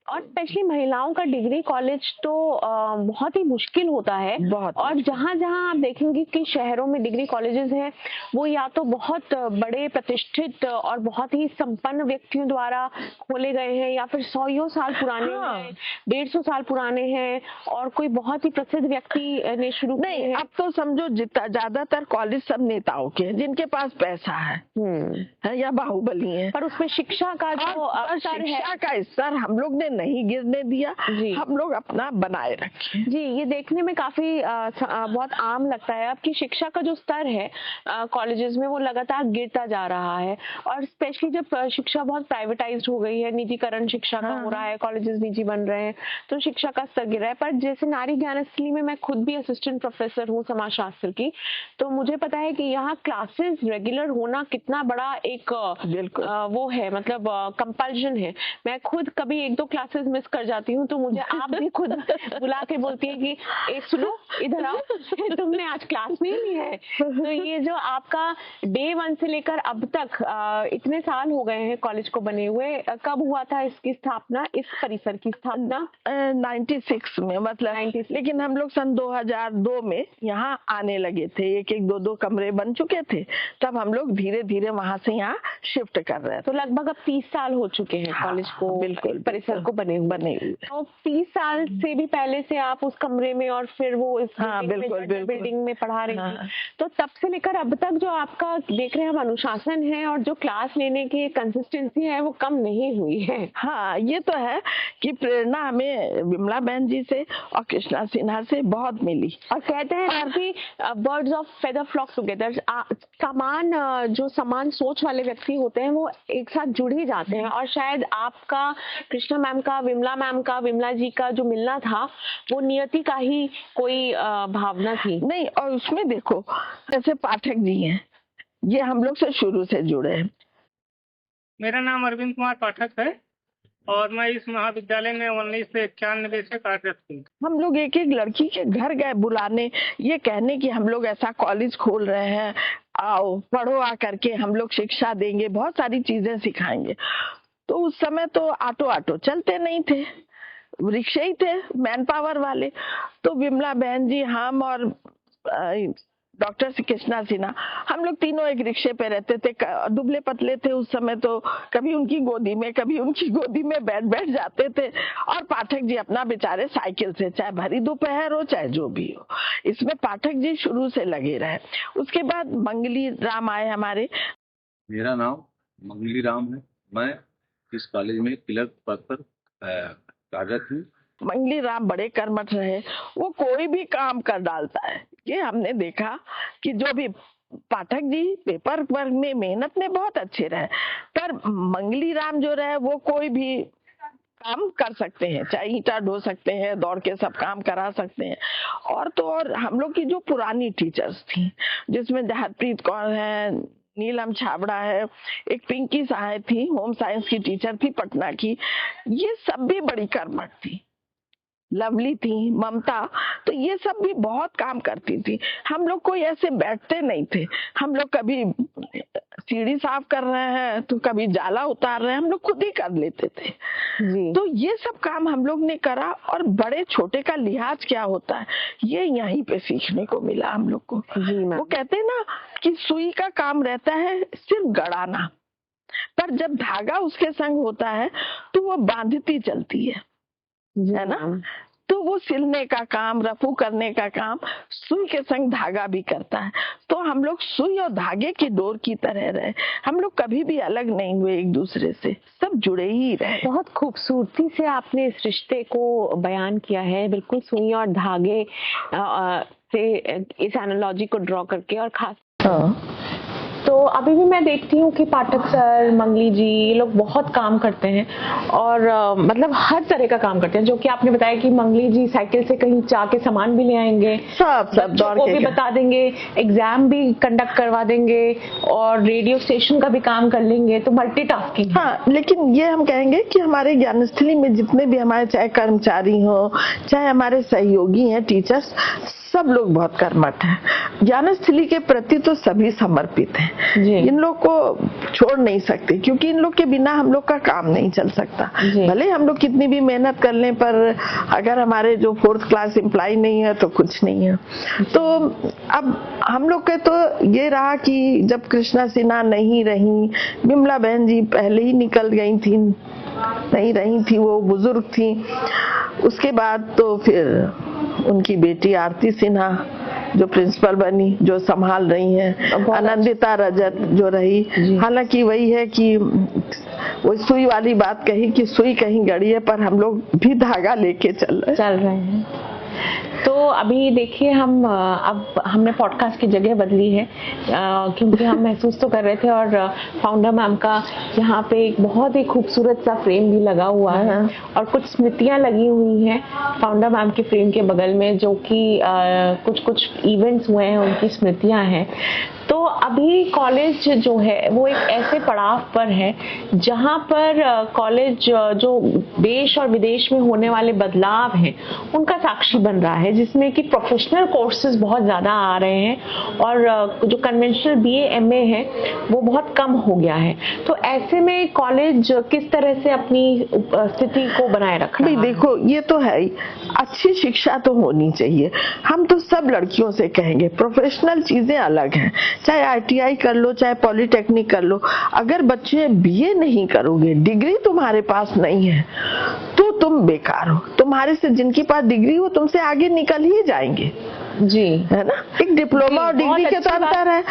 और स्पेशली महिलाओं का डिग्री कॉलेज तो बहुत ही मुश्किल होता है। और जहाँ जहाँ आप देखेंगे कि शहरों में डिग्री कॉलेजेस हैं, वो या तो बहुत बड़े प्रतिष्ठित और बहुत ही संपन्न व्यक्तियों द्वारा खोले गए हैं, या फिर 100 साल पुराने हैं, 150 साल पुराने हैं, और कोई बहुत ही प्रसिद्ध व्यक्ति ने शुरू किए हैं। अब तो समझो ज्यादातर कॉलेज सब नेताओं के, जिनके पास पैसा है या बाहुबली है। पर उसमें शिक्षा का जो शिक्षा का स्तर हम लोग ने नहीं गिरने दिया, हम लोग अपना बनाए रखे। जी, ये देखने में काफी बहुत आम लगता है अब कि शिक्षा का जो स्तर है कॉलेजेस में, वो लगातार गिरता जा रहा है। और स्पेशली जब शिक्षा बहुत प्राइवेटाइज्ड हो गई है, निजीकरण शिक्षा का हो रहा है, कॉलेजेस निजी बन रहे हैं, तो शिक्षा का स्तर गिर रहा है। पर जैसे नारी ज्ञान स्थली में मैं खुद भी असिस्टेंट प्रोफेसर हूँ समाजशास्त्र की, तो मुझे पता है कि यहाँ क्लासेस रेगुलर होना कितना बड़ा एक वो है, मतलब कंपल्शन है। मैं खुद कभी 1-2 क्लासेस मिस कर जाती हूँ, तो मुझे आप भी खुद बुला के बोलती है कि एक सुनो, इधर आओ, तुमने आज क्लास नहीं ली है। तो ये जो आपका डे 1 से लेकर अब तक इतने साल हो गए हैं कॉलेज को बने हुए, कब हुआ था इसकी स्थापना, इस परिसर की स्थापना? 96 में, मतलब 96। लेकिन हम लोग सन 2002 में यहाँ आने लगे थे, 1-1, 2-2 कमरे बन चुके थे, तब हम लोग धीरे धीरे वहां से यहाँ शिफ्ट कर रहे थे। तो लगभग अब 30 साल हो चुके हैं कॉलेज को, बिल्कुल परिसर को बने हुए। तो 30 साल से भी पहले से आप उस कमरे में और फिर वो इस बिल्डिंग में पढ़ा रही थी। तो तब से लेकर अब तक जो आपका देख रहे हैं हम अनुशासन है और जो क्लास लेने की कंसिस्टेंसी है, वो कम नहीं हुई है। हाँ, ये तो है कि प्रेरणा हमें विमला बहन जी से और कृष्णा सिन्हा से बहुत मिली। और कहते हैं कि birds of feather flock together, समान सोच वाले व्यक्ति होते हैं, वो एक साथ जुड़ ही जाते हैं। और शायद आपका कृष्णा मैम का, विमला जी का जो मिलना था, वो नियति का ही कोई भावना थी। नहीं, और उसमें देखो जैसे पाठक जी हैं, ये हम लोग से शुरू से जुड़े हैं। मेरा नाम अरविंद कुमार पाठक है और मैं इस महाविद्यालय में 1991 से कार्यरत हूँ। हम लोग एक एक लड़की के घर गए बुलाने, ये कहने कि हम लोग ऐसा कॉलेज खोल रहे हैं, आओ पढ़ो, आ करके हम लोग शिक्षा देंगे, बहुत सारी चीजें सिखाएंगे। तो उस समय तो ऑटो चलते नहीं थे, रिक्शे ही थे मैन पावर वाले। तो विमला बहन जी, हम और डॉक्टर श्री कृष्णा सिन्हा, हम लोग तीनों एक रिक्शे पे रहते थे। दुबले पतले थे उस समय, तो कभी उनकी गोदी में कभी उनकी गोदी में बैठ जाते थे। और पाठक जी अपना बेचारे साइकिल से, चाहे भरी दोपहर हो चाहे जो भी हो, इसमें पाठक जी शुरू से लगे रहे। उसके बाद मंगली राम आए हमारे। मेरा नाम मंगली राम है। मैं इस कॉलेज में क्लर्क पद पर कार्यरत हूँ। मंगली राम बड़े कर्मठ रहे, वो कोई भी काम कर डालता है। ये हमने देखा कि जो भी पाठक जी पेपर वर्क में मेहनत में बहुत अच्छे रहे, पर मंगली राम जो रहे वो कोई भी काम कर सकते हैं, चाहे ईंटा ढो सकते हैं, दौड़ के सब काम करा सकते हैं। और तो और हम लोग की जो पुरानी टीचर्स थी, जिसमें हरप्रीत कौर है, नीलम छाबड़ा है, एक पिंकी सहाय थी, होम साइंस की टीचर थी पटना की, ये सब भी बड़ी कर्मठ थी। लवली थी, ममता, तो ये सब भी बहुत काम करती थी। हम लोग कोई ऐसे बैठते नहीं थे। हम लोग कभी सीढ़ी साफ कर रहे हैं तो कभी जाला उतार रहे हैं, हम लोग खुद ही कर लेते थे जी। तो ये सब काम हम लोग ने करा, और बड़े छोटे का लिहाज क्या होता है ये यहीं पे सीखने को मिला हम लोग को जी। वो कहते हैं ना कि सुई का काम रहता है सिर्फ गड़ाना, पर जब धागा उसके संग होता है तो वो बांधती चलती है ना। तो वो सिलने का काम, रफू करने का काम सुई के संग धागा भी करता है। तो हम लोग सुई और धागे की डोर की तरह रहे, हम लोग कभी भी अलग नहीं हुए एक दूसरे से, सब जुड़े ही रहे। बहुत खूबसूरती से आपने इस रिश्ते को बयान किया है, बिल्कुल सुई और धागे से इस एनालॉजी को ड्रॉ करके। और खास तो अभी भी मैं देखती हूँ कि पाठक सर, मंगली जी, ये लोग बहुत काम करते हैं, और मतलब हर तरह का काम करते हैं। जो कि आपने बताया कि मंगली जी साइकिल से कहीं जाके सामान भी ले आएंगे, सब दौड़ के भी बता देंगे, एग्जाम भी कंडक्ट करवा देंगे, और रेडियो स्टेशन का भी काम कर लेंगे। तो मल्टीटास्किंग। हाँ, लेकिन ये हम कहेंगे कि हमारे ज्ञानस्थली में जितने भी हमारे चाहे कर्मचारी हो, चाहे हमारे सहयोगी हैं, टीचर्स, सब लोग बहुत कर्मठ हैं। ज्ञानस्थली के प्रति तो सभी समर्पित हैं। इन लोग को छोड़ नहीं सकते, क्योंकि इन लोग के बिना हम लोग का काम नहीं चल सकता। भले हम लोग कितनी भी मेहनत कर लें, पर अगर हमारे जो 4th क्लास एम्प्लॉय नहीं है तो कुछ नहीं है। तो अब हम लोग के तो ये रहा कि जब कृष्णा सिन्हा नहीं रही, विमला बहन जी पहले ही निकल गई थी, नहीं रही थी, वो बुजुर्ग थी। उसके बाद तो फिर उनकी बेटी आरती सिन्हा जो प्रिंसिपल बनी, जो संभाल रही हैं, आनंदिता रजत जो रही। हालांकि वही है कि वो सुई वाली बात कही कि सुई कहीं गड़ी है, पर हम लोग भी धागा लेके चल रहे हैं। तो अभी देखिए, अब हमने पॉडकास्ट की जगह बदली है, क्योंकि हम महसूस तो कर रहे थे, और फाउंडर मैम का यहाँ पे एक बहुत ही खूबसूरत सा फ्रेम भी लगा हुआ है, और कुछ स्मृतियां लगी हुई हैं फाउंडर मैम के फ्रेम के बगल में, जो कि कुछ इवेंट्स हुए हैं, उनकी स्मृतियां हैं। तो अभी कॉलेज जो है वो एक ऐसे पड़ाव पर है जहाँ पर कॉलेज जो देश और विदेश में होने वाले बदलाव हैं उनका साक्षी बन रहा है, जिसमें कि प्रोफेशनल कोर्सेज बहुत ज़्यादा आ रहे हैं, और जो कन्वेंशनल BA MA है वो बहुत कम हो गया है। तो ऐसे में कॉलेज किस तरह से अपनी स्थिति को बनाए रख रहा है? देखो, ये तो है ही, अच्छी शिक्षा तो होनी चाहिए। हम तो सब लड़कियों से कहेंगे, प्रोफेशनल चीजें अलग हैं, चाहे ITI कर लो, चाहे पॉलिटेक्निक कर लो। अगर बच्चे BA नहीं करोगे, डिग्री तुम्हारे पास नहीं है, तो तुम बेकार हो। तुम्हारे से जिनके पास डिग्री हो तुमसे आगे निकल ही जाएंगे जी, है ना। एक डिप्लोमा और डिग्री के तो अंतर है।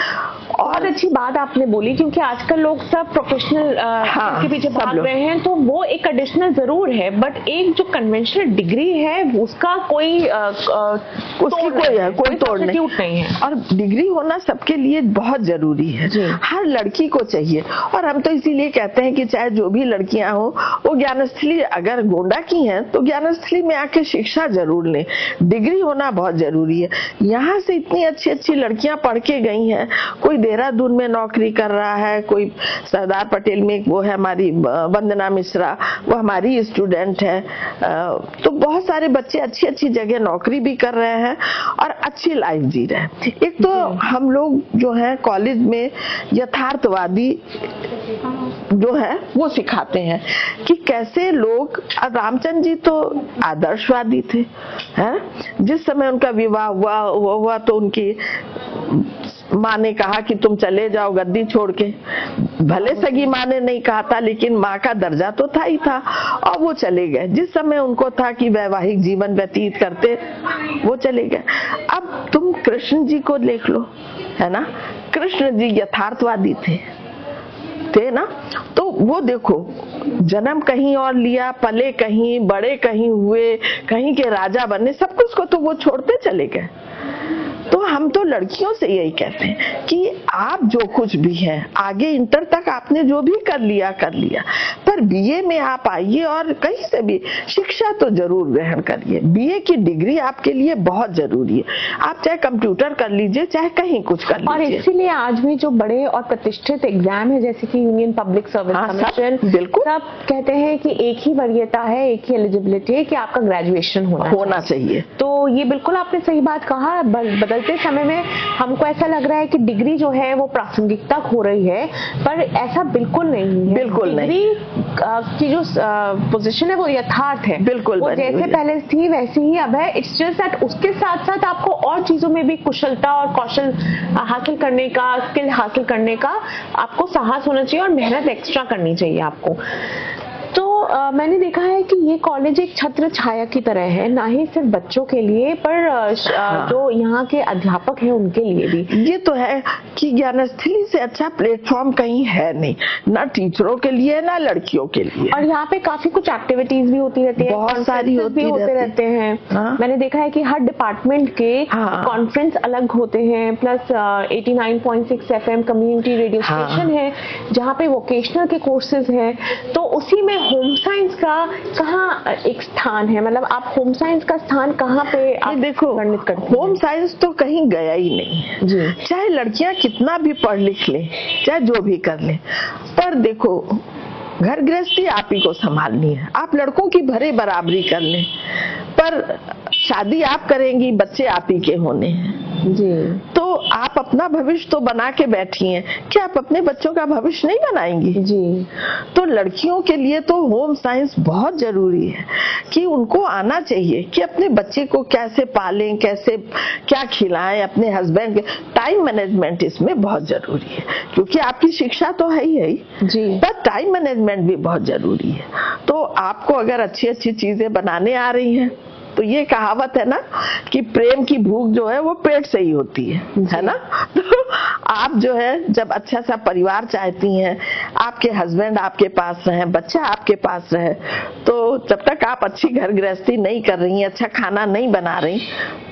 बहुत अच्छी बात आपने बोली, क्योंकि आजकल लोग सब प्रोफेशनल के पीछे भाग रहे हैं, तो वो एक एडिशनल जरूर है, बट एक जो कन्वेंशनल डिग्री है उसका कोई कोई तोड़ नहीं है। और डिग्री होना सबके लिए बहुत जरूरी है, हर लड़की को चाहिए। और हम तो इसीलिए कहते हैं कि चाहे जो भी लड़कियां हो, वो ज्ञानस्थली अगर गोंडा की हैं तो ज्ञानस्थली में आके शिक्षा जरूर लें। डिग्री होना बहुत जरूरी है। यहाँ से इतनी अच्छी अच्छी लड़कियां पढ़ के गई हैं, कोई देहरादून में नौकरी कर रहा है, कोई सरदार पटेल में, वो है हमारी वंदना मिश्रा, वो हमारी स्टूडेंट है। तो बहुत सारे बच्चे अच्छी अच्छी जगह नौकरी भी कर रहे हैं और अच्छी लाइफ जी रहे हैं। एक तो हम लोग जो है कॉलेज में यथार्थवादी जो है वो सिखाते हैं कि कैसे लोग, रामचंद्र जी तो आदर्शवादी थे, हैं? जिस समय उनका विवाह हुआ तो उनकी माँ ने कहा कि तुम चले जाओ गद्दी छोड़ के। भले सगी माँ ने नहीं कहा था, लेकिन माँ का दर्जा तो था ही था, और वो चले गए। जिस समय उनको था कि वैवाहिक जीवन व्यतीत करते, वो चले गए। अब तुम कृष्ण जी को देख लो, है ना, कृष्ण जी यथार्थवादी थे ना। तो वो देखो, जन्म कहीं और लिया, पले कहीं, बड़े कहीं हुए, कहीं के राजा बने, सब कुछ को तो वो छोड़ते चले गए। तो हम तो लड़कियों से यही कहते हैं कि आप जो कुछ भी है, आगे इंटर तक आपने जो भी कर लिया, पर बीए में आप आइए और कहीं से भी शिक्षा तो जरूर ग्रहण करिए। बीए की डिग्री आपके लिए बहुत जरूरी है। आप चाहे कंप्यूटर कर लीजिए, चाहे कहीं कुछ कर लीजिए। और इसीलिए आज भी जो बड़े और प्रतिष्ठित एग्जाम है, जैसे कि यूनियन पब्लिक सर्विस कमीशन, बिल्कुल सब कहते हैं कि एक ही वरीयता है, एक ही एलिजिबिलिटी है कि आपका ग्रेजुएशन होना चाहिए। तो ये बिल्कुल आपने सही बात कहा। बदलते समय में हमको ऐसा लग रहा है कि डिग्री जो है वो प्रासंगिकता हो रही है, पर ऐसा बिल्कुल नहीं है। बिल्कुल डिग्री की जो पोजीशन है वो यथार्थ है, बिल्कुल वो जैसे पहले थी वैसी ही अब है। इट्स जस्ट दैट उसके साथ साथ आपको और चीजों में भी कुशलता और कौशल हासिल करने का, स्किल हासिल करने का आपको साहस होना चाहिए और मेहनत एक्स्ट्रा करनी चाहिए आपको। तो मैंने देखा है कि ये कॉलेज एक छत्र छाया की तरह है, ना ही सिर्फ बच्चों के लिए, पर जो यहाँ के अध्यापक हैं उनके लिए भी। ये तो है कि ज्ञानस्थली से अच्छा प्लेटफॉर्म कहीं है नहीं, ना टीचरों के लिए ना लड़कियों के लिए। और यहाँ पे काफी कुछ एक्टिविटीज भी होती रहती है, बहुत सारी होते रहते हैं। हाँ? मैंने देखा है कि हर डिपार्टमेंट के कॉन्फ्रेंस अलग होते हैं, plus 89.6 FM community radio station है जहाँ पे वोकेशनल के कोर्सेज हैं। तो उसी में होम साइंस का कहाँ एक स्थान है, मतलब आप होम साइंस का स्थान कहाँ पे आप देखो, वर्णित करते हैं? होम साइंस तो कहीं गया ही नहीं है जी। चाहे लड़कियां कितना भी पढ़ लिख ले, चाहे जो भी कर ले, पर देखो घर गृहस्थी आप ही को संभालनी है। आप लड़कों की भरे बराबरी कर लें, पर शादी आप करेंगी, बच्चे आप ही के होने हैं जी। तो आप अपना भविष्य तो बना के बैठी हैं, क्या आप अपने बच्चों का भविष्य नहीं बनाएंगी जी? तो लड़कियों के लिए तो होम साइंस बहुत जरूरी है कि उनको आना चाहिए कि अपने बच्चे को कैसे पालें, कैसे क्या खिलाएं, अपने हस्बैंड के टाइम मैनेजमेंट इसमें बहुत जरूरी है, क्योंकि आपकी शिक्षा तो है ही जी, पर टाइम मैनेजमेंट भी बहुत जरूरी है। तो आपको अगर अच्छी अच्छी चीजें बनाने आ रही हैं, तो ये कहावत है ना कि प्रेम की भूख जो है वो पेट से ही होती है ना। तो आप जो है जब अच्छा सा परिवार चाहती हैं, आपके हस्बैंड आपके पास रहे, बच्चा आपके पास रहे, तो जब तक आप अच्छी घर गृहस्थी नहीं कर रही हैं, अच्छा खाना नहीं बना रही,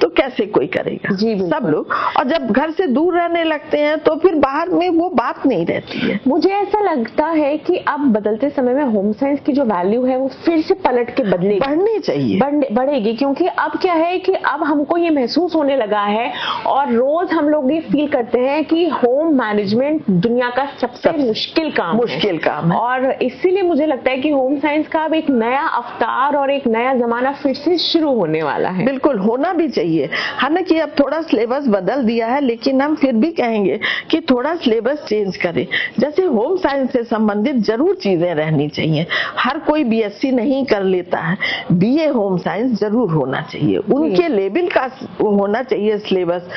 तो कैसे कोई करेगा जी? सब लोग। और जब घर से दूर रहने लगते हैं तो फिर बाहर में वो बात नहीं रहती है। मुझे ऐसा लगता है कि अब बदलते समय में होम साइंस की जो वैल्यू है वो फिर से पलट के बदलेगी, बढ़नी चाहिए, बढ़ेगी, क्योंकि अब क्या है कि अब हमको ये महसूस होने लगा है और रोज हम लोग ये फील करते हैं कि होम मैनेजमेंट दुनिया का सबसे मुश्किल काम है। और इसीलिए मुझे लगता है कि होम साइंस का अब एक नया अवतार और एक नया जमाना फिर से शुरू होने वाला है। बिल्कुल होना भी चाहिए। हालांकि अब थोड़ा सिलेबस बदल दिया है, लेकिन हम फिर भी कहेंगे कि थोड़ा सिलेबस चेंज करें। जैसे होम साइंस से संबंधित जरूर चीजें रहनी चाहिए। हर कोई बीएससी नहीं कर लेता है, बीए होम साइंस जरूर होना चाहिए, उनके लेवल का होना चाहिए सिलेबस,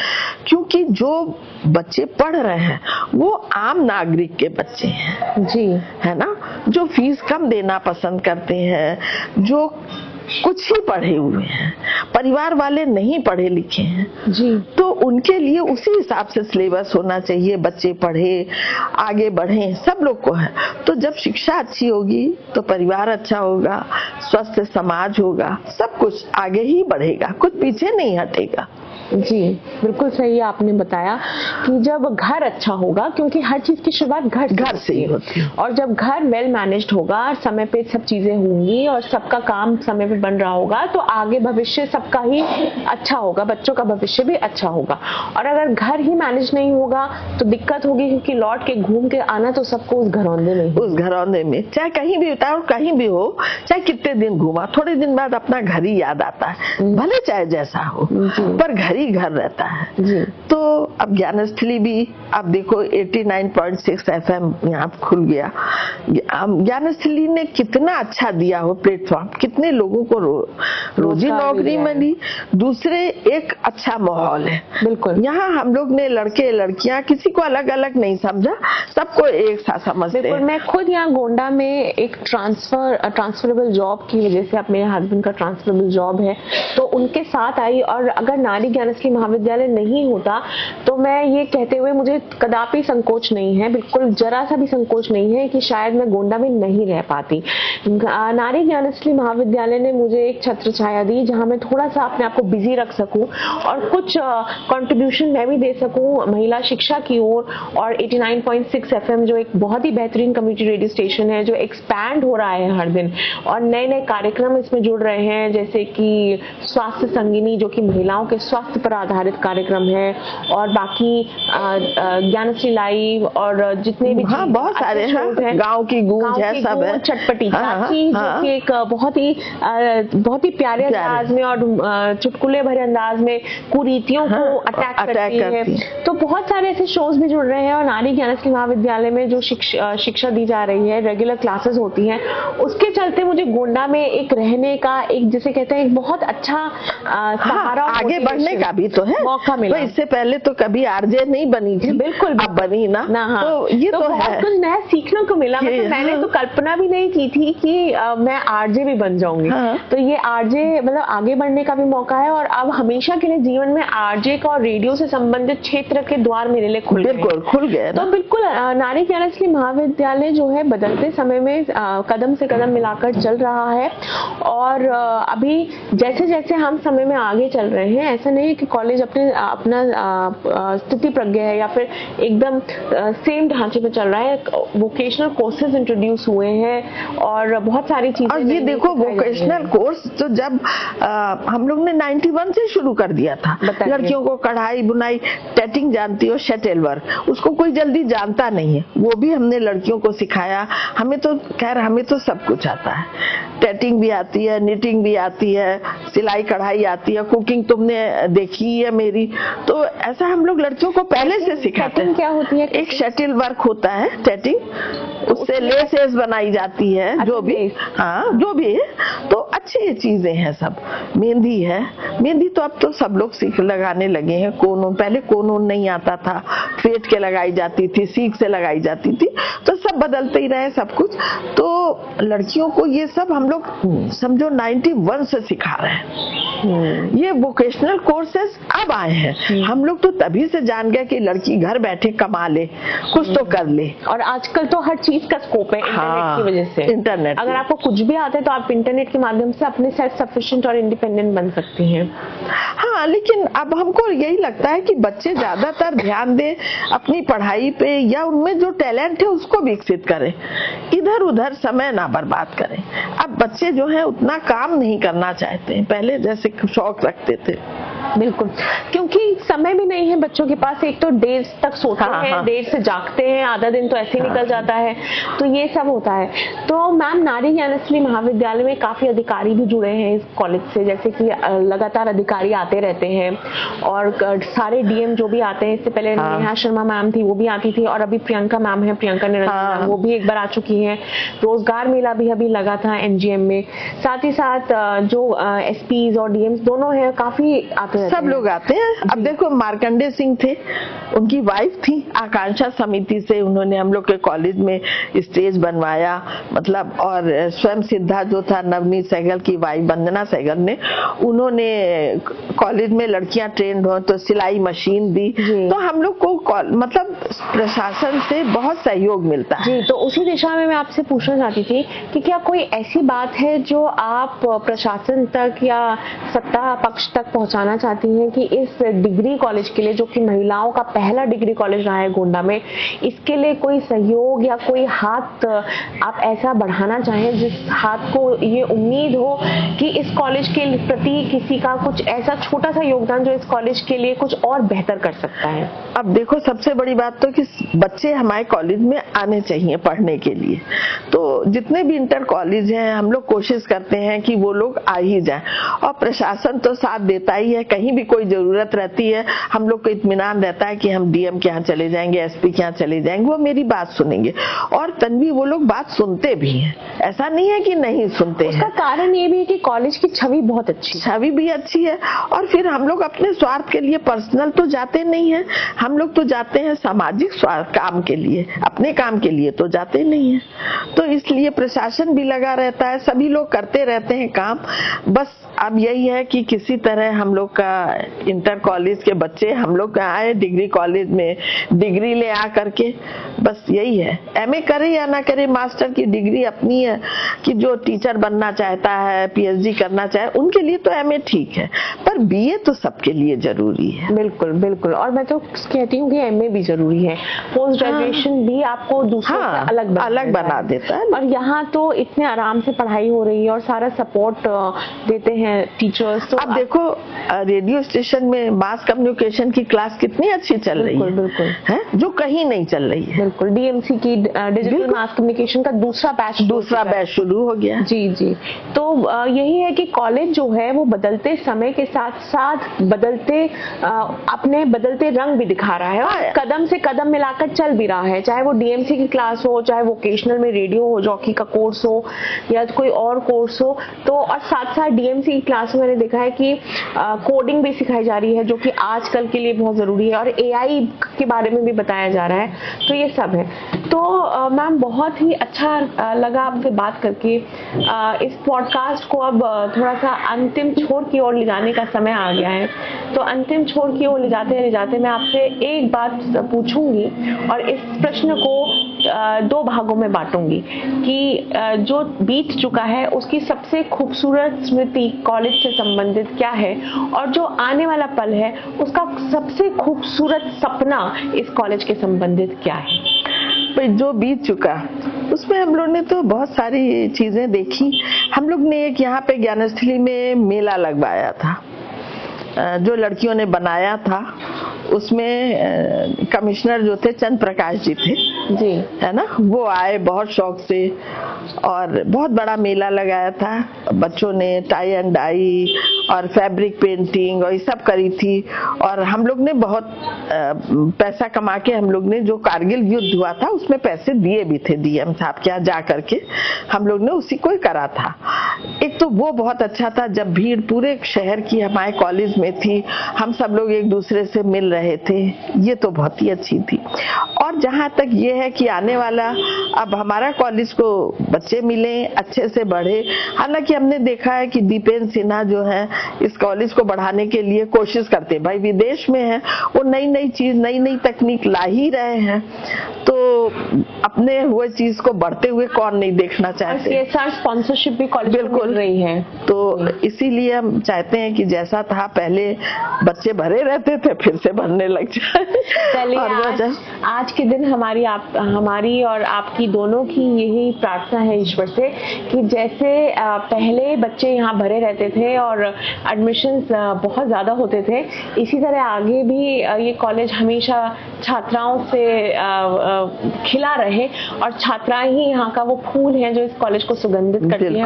क्योंकि जो बच्चे पढ़ रहे हैं वो आम नागरिक के बच्चे हैं जी, है ना, जो फीस कम देना पसंद करते हैं, जो कुछ ही पढ़े हुए हैं, परिवार वाले नहीं पढ़े लिखे हैं जी, तो उनके लिए उसी हिसाब से सिलेबस होना चाहिए। बच्चे पढ़े, आगे बढ़े, सब लोग को है। तो जब शिक्षा अच्छी होगी तो परिवार अच्छा होगा, स्वस्थ समाज होगा, सब कुछ आगे ही बढ़ेगा, कुछ पीछे नहीं हटेगा। जी, बिल्कुल सही आपने बताया कि जब घर अच्छा होगा, क्योंकि हर चीज की शुरुआत घर से ही होती है, और जब घर वेल मैनेज्ड होगा, समय पे सब चीजें होंगी और सबका काम समय पे बन रहा होगा, तो आगे भविष्य सबका ही अच्छा होगा, बच्चों का भविष्य भी अच्छा होगा। और अगर घर ही मैनेज नहीं होगा तो दिक्कत होगी, क्योंकि लौट के घूम के आना तो सबको उस घरौंदे में, चाहे कहीं भी उतारो, कहीं भी हो, चाहे कितने दिन घूमा, थोड़े दिन बाद अपना घर ही याद आता है, भले चाहे जैसा हो, पर घर ही घर रहता है जी। तो अब ज्ञानस्थली भी आप देखो 89.6 FM यहाँ खुल गया। ज्ञानस्थली ने कितना अच्छा दिया हो प्लेटफॉर्म, कितने लोगों को रोजी नौकरी मिली, दूसरे एक अच्छा माहौल है। बिल्कुल, यहाँ हम लोग ने लड़के लड़कियां किसी को अलग अलग नहीं समझा, सबको एक साथ समझते हैं। मैं खुद यहाँ गोंडा में एक ट्रांसफरेबल जॉब की वजह से, अब मेरे हस्बैंड का ट्रांसफरेबल जॉब है, तो उनके साथ आई। और अगर नारी ज्ञानस्थली महाविद्यालय नहीं होता तो मैं ये कहते हुए, मुझे कदापि संकोच नहीं है, बिल्कुल जरा सा भी संकोच नहीं है कि शायद मैं गोंडा में नहीं रह पाती। नारी ज्ञानस्थली महाविद्यालय ने मुझे एक छत्र छाया दी जहां मैं थोड़ा सा अपने आप को बिजी रख सकूं और कुछ कंट्रीब्यूशन मैं भी दे सकूं महिला शिक्षा की ओर। और 89.6 FM जो एक बहुत ही बेहतरीन कम्युनिटी रेडियो स्टेशन है, जो एक्सपैंड हो रहा है हर दिन, और नए नए कार्यक्रम इसमें जुड़ रहे हैं, जैसे कि स्वास्थ्य संगिनी जो कि महिलाओं के स्वास्थ्य पर आधारित कार्यक्रम है, और बाकी ज्ञानश्री लाइव और जितने भी बहुत सारे हैं, गांव की गूंज है, सब है, चटपटी चाची जो कि एक बहुत ही प्यारे अंदाज में और चुटकुले भरे अंदाज में कुरीतियों को अटैक करती है। तो बहुत सारे ऐसे शोज भी जुड़ रहे हैं। और नारी ज्ञानश्री महाविद्यालय में जो शिक्षा दी जा रही है, रेगुलर क्लासेस होती हैं, उसके चलते मुझे गोंडा में एक रहने का, एक जिसे कहते हैं एक बहुत अच्छा सहारा, आगे बढ़ने का भी तो है मौका मिला। तो इससे पहले तो कभी आरजे नहीं बनी थी, बिल्कुल अब बनी ना। तो ये तो बहुत कुछ नया सीखने को मिला। मतलब मैंने तो कल्पना भी नहीं की थी कि मैं आरजे भी बन जाऊंगी। तो ये आरजे मतलब आगे बढ़ने का भी मौका है, और अब हमेशा के लिए जीवन में आरजे का और रेडियो से संबंधित क्षेत्र के द्वार मेरे लिए खुल गए। तो बिल्कुल नारी ज्ञानश्री महाविद्यालय जो है बदलते समय में कदम से कदम मिलाकर चल रहा है। और अभी जैसे जैसे हम समय में आगे चल रहे हैं, ऐसा नहीं है कि कॉलेज अपना स्थिति प्रज्ञ है या फिर एकदम सेम ढांचे पे चल रहा है। वोकेशनल कोर्सेज इंट्रोड्यूस हुए हैं और बहुत सारी चीजें। और ये देखो वोकेशनल कोर्स तो जब हम लोग ने 91 से शुरू कर दिया था, लड़कियों को कढ़ाई बुनाई, टेटिंग जानती हो, शटल वर्क, उसको कोई जल्दी जानता नहीं है, वो भी हमने लड़कियों को सिखाया। हमें तो खैर हमें तो सब कुछ आता है, टेटिंग भी आती है, निटिंग भी आती है, सिलाई कढ़ाई आती है, कुकिंग तुमने देखी है मेरी। तो ऐसा हम लोग लड़कियों को पहले से सिखाते हैं। क्या होती है? एक शटल वर्क होता है, टेटिंग, उससे लेसेस बनाई जाती है, जो भी जो भी है, तो अच्छी चीजें हैं सब। मेहंदी है, मेहंदी तो अब तो सब लोग सीख लगाने लगे हैं। कोनों, पहले कोनों नहीं आता था, फेट के लगाई जाती थी, सीख से लगाई जाती थी, तो सब बदलते ही रहे सब कुछ। तो लड़कियों को ये सब हम लोग समझो 91 से सिखा रहे हैं। ये वोकेशनल कोर्सेज अब आए हैं, हम लोग तो तभी से जान गए कि लड़की घर बैठे कमा ले, कुछ तो कर ले। और आजकल तो हर चीज का स्कोप है इंटरनेट की वजह से। इंटरनेट, अगर आपको कुछ भी आता है तो आप इंटरनेट के माध्यम से अपने सेल्फ सफिशिएंट और इंडिपेंडेंट बन सकती हैं। हाँ, लेकिन अब हमको यही लगता है कि बच्चे ज्यादातर ध्यान दें अपनी पढ़ाई पे, या उनमें जो टैलेंट है उसको विकसित करें, इधर उधर समय ना बर्बाद करें। अब बच्चे जो है उतना काम नहीं करना चाहते हैं, पहले जैसे शौक रखते थे। बिल्कुल, क्योंकि समय भी नहीं है बच्चों के पास। एक तो देर तक सोते हैं, देर से जागते हैं, आधा दिन तो ऐसे निकल जाता है, तो ये सब होता है। तो मैम, नारी ज्ञानश्री महाविद्यालय में काफी अधिकारी भी जुड़े हैं इस कॉलेज से, जैसे कि लगातार अधिकारी आते रहते हैं, और सारे डीएम जो भी आते हैं, इससे पहले नेहा शर्मा मैम थी, वो भी आती थी, और अभी प्रियंका मैम है, प्रियंका निरंजन, वो भी एक बार आ चुकी है। रोजगार मेला भी अभी लगा था एनजीएम में। साथ ही साथ जो एसपीज और डीएम्स दोनों हैं, काफी आते हैं, सब लोग आते हैं। अब देखो मार्कंडे सिंह थे, उनकी वाइफ थी, आकांक्षा समिति से उन्होंने हम लोग के कॉलेज में स्टेज बनवाया, मतलब। और स्वयं सिद्धा जो था, नवनीत सहगल की वाइफ वंदना सहगल ने, उन्होंने कॉलेज में लड़कियां ट्रेंड हो तो सिलाई मशीन दी। तो हम लोग को मतलब प्रशासन से बहुत सहयोग मिलता है जी। तो उसी दिशा में मैं आपसे पूछना चाहती थी कि क्या कोई ऐसी बात है जो आप प्रशासन तक या सत्ता पक्ष तक पहुंचाना चाहती हैं कि इस डिग्री कॉलेज के लिए, जो कि महिलाओं का पहला डिग्री कॉलेज रहा है गोंडा में, इसके लिए कोई सहयोग या कोई हाथ आप ऐसा बढ़ाना चाहें जिस हाथ को ये उम्मीद हो कि इस कॉलेज के प्रति किसी का कुछ ऐसा छोटा सा योगदान जो इस कॉलेज के लिए कुछ और बेहतर कर सकता है? अब देखो, सबसे बड़ी बात तो कि बच्चे हमारे कॉलेज में आने चाहिए पढ़ने के लिए। तो जितने भी इंटर कॉलेज हैं, हम लोग कोशिश करते हैं कि वो लोग आ ही जाएं, और प्रशासन तो साथ देता ही है। कहीं भी कोई जरूरत रहती है, हम लोग को इत्मीनान रहता है कि हम डीएम के यहाँ चले जाएंगे, एसपी के यहाँ चले जाएंगे, वो मेरी बात सुनेंगे। और तन्वी, वो लोग बात सुनते भी हैं, ऐसा नहीं है कि नहीं सुनते हैं। उसका कारण ये भी है कि कॉलेज की छवि बहुत अच्छी है। छवि भी अच्छी है, और फिर हम लोग अपने स्वार्थ के लिए पर्सनल तो जाते नहीं है, हम लोग तो जाते हैं सामाजिक काम के लिए, अपने काम के लिए तो जाते नहीं है। तो इसलिए प्रशासन भी लगा रहता है, सभी लोग करते रहते हैं काम। बस अब यही है कि किसी तरह हम लोग का इंटर कॉलेज के बच्चे हम लोग आए डिग्री कॉलेज में, डिग्री ले आ करके, बस यही है। एमए करे या ना करे, मास्टर की डिग्री अपनी है कि जो टीचर बनना चाहता है, पीएचडी करना चाहे, उनके लिए तो एमए ठीक है, पर बीए तो सबके लिए जरूरी है। बिल्कुल बिल्कुल, और मैं तो कहती हूँ कि एमए भी जरूरी है, पोस्ट ग्रेजुएशन भी आपको दूसरों से अलग बना देता है। और यहाँ तो इतने आराम से पढ़ाई हो रही है और सारा सपोर्ट देते हैं टीचर्स। तो अब देखो, रेडियो स्टेशन में मास कम्युनिकेशन की क्लास कितनी अच्छी चल रही है, बिल्कुल है, जो कहीं नहीं चल रही है। बिल्कुल, डीएमसी की डिजिटल मास कम्युनिकेशन का दूसरा बैच शुरू हो गया। जी जी। तो यही है कि कॉलेज जो है वो बदलते समय के साथ साथ अपने बदलते रंग भी दिखा रहा है, और कदम से कदम मिलाकर चल भी रहा है। चाहे वो डीएमसी की क्लास हो, चाहे वोकेशनल में रेडियो हो, जॉकी का कोर्स हो, या कोई और कोर्स हो। तो और साथ साथ डीएमसी की क्लास में मैंने देखा है कि कोडिंग भी सिखाई जा रही है, जो कि आजकल के लिए बहुत जरूरी है, और एआई के बारे में भी बताया जा रहा है। तो ये सब है। तो मैम, बहुत ही अच्छा लगा आपसे बात करके। इस पॉडकास्ट को अब थोड़ा सा अंतिम छोर की ओर ले जाने का समय आ गया है। तो अंतिम छोर की ओर ले जाते मैं आपसे एक बात पूछूंगी, और इस प्रश्न को दो भागों में बांटूंगी कि जो बीत चुका है उसकी सबसे खूबसूरत स्मृति कॉलेज से संबंधित क्या है, और जो आने वाला पल है उसका सबसे खूबसूरत सपना इस कॉलेज के संबंधित क्या है? जो बीत चुका उसमें हम लोग ने तो बहुत सारी चीजें देखी। हम लोग ने एक यहाँ पे ज्ञानस्थली में मेला लगवाया था, जो लड़कियों ने बनाया था। उसमें कमिश्नर जो थे चंद्र प्रकाश जी थे जी, है ना, वो आए बहुत शौक से, और बहुत बड़ा मेला लगाया था। बच्चों ने टाई एंड डाई और फैब्रिक पेंटिंग और ये सब करी थी, और हम लोग ने बहुत पैसा कमा के, हम लोग ने जो कारगिल युद्ध हुआ था उसमें पैसे दिए भी थे डीएम साहब के यहाँ जा करके, हम लोग ने उसी को ही करा था। एक तो वो बहुत अच्छा था, जब भीड़ पूरे शहर की हमारे कॉलेज में थी, हम सब लोग एक दूसरे से मिल रहे थे, ये तो बहुत ही अच्छी थी। और जहाँ तक ये है कि आने वाला, अब हमारा कॉलेज को बच्चे मिले, अच्छे से बढ़े। हालांकि हमने देखा है कि दीपेंद्र सिन्हा जो है इस कॉलेज को बढ़ाने के लिए कोशिश करते हैं, भाई विदेश में है, वो नई नई चीज, नई नई तकनीक ला ही रहे हैं, तो अपने हुए चीज को बढ़ते हुए कौन नहीं देखना चाहते। सीएसआर स्पॉन्सरशिप भी कॉलेज को मिल रही है, तो इसीलिए हम चाहते हैं कि जैसा था पहले बच्चे भरे रहते थे, फिर से भरने लग जाए। चलिए, आज के दिन हमारी और आपकी दोनों की यही प्रार्थना है ईश्वर से कि जैसे पहले बच्चे यहाँ भरे रहते थे और एडमिशंस बहुत ज्यादा होते थे, इसी तरह आगे भी ये कॉलेज हमेशा छात्राओं से खिला रहे, और छात्राएं ही यहाँ का वो फूल हैं जो इस कॉलेज को सुगंधित करती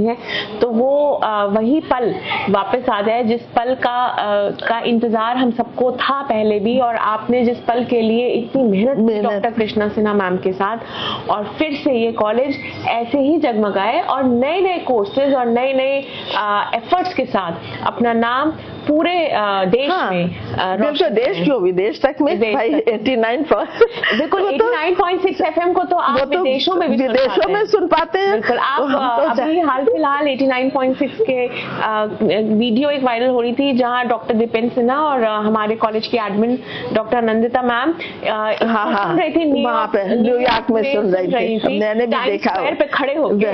हैं। तो वो वही पल वापस आ जाए जिस पल का इंतजार हम सबको था पहले भी, और आपने जिस पल के लिए इतनी मेहनत की डॉक्टर कृष्णा सिन्हा मैम के साथ, और फिर से ये कॉलेज ऐसे ही जगमगाए और नए नए कोर्सेज और नए नए एफर्ट्स के साथ अपना नाम पूरे देश में, बिल्कुल देश क्यों विदेश तक में, भाई 89.6 एफएम को तो आप विदेशों में सुन पाते हैं। बिल्कुल, आप अभी हाल फिलहाल 89.6 के वीडियो एक वायरल हो रही थी, जहां डॉक्टर दीपेंद्र सिन्हा और हमारे कॉलेज की एडमिन डॉक्टर नंदिता मैम सुन रही थी, वहाँ पे न्यूयॉर्क में सुन रही थी, मैंने भी देखा, पे खड़े होके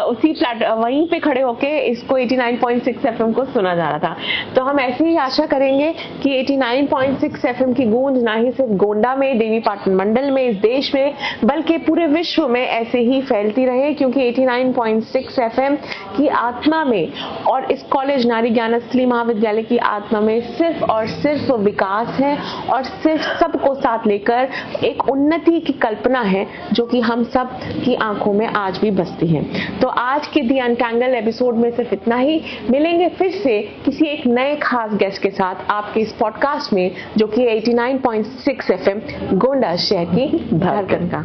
उसी वहीं पे खड़े होके इसको 89.6 एफएम को सुना जा रहा था। तो हम हम ऐसी ही आशा करेंगे कि 89.6 एफएम की गूंज ना ही सिर्फ गोंडा में, देवी पाटन मंडल में, इस देश में, बल्कि पूरे विश्व में ऐसे ही फैलती रहे, क्योंकि 89.6 एफएम की आत्मा में और इस कॉलेज नारी ज्ञानस्थली महाविद्यालय की आत्मा में सिर्फ और सिर्फ विकास है और सिर्फ सबको साथ लेकर एक उन्नति की कल्पना है, जो कि हम सब की आंखों में आज भी बसती है। तो आज के दी अनटैंगल एपिसोड में सिर्फ इतना ही। मिलेंगे फिर से किसी एक नए खास गेस्ट के साथ आपके इस पॉडकास्ट में, जो कि 89.6 एफएम गोंडा शहर की धड़कन का।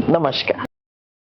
नमस्कार।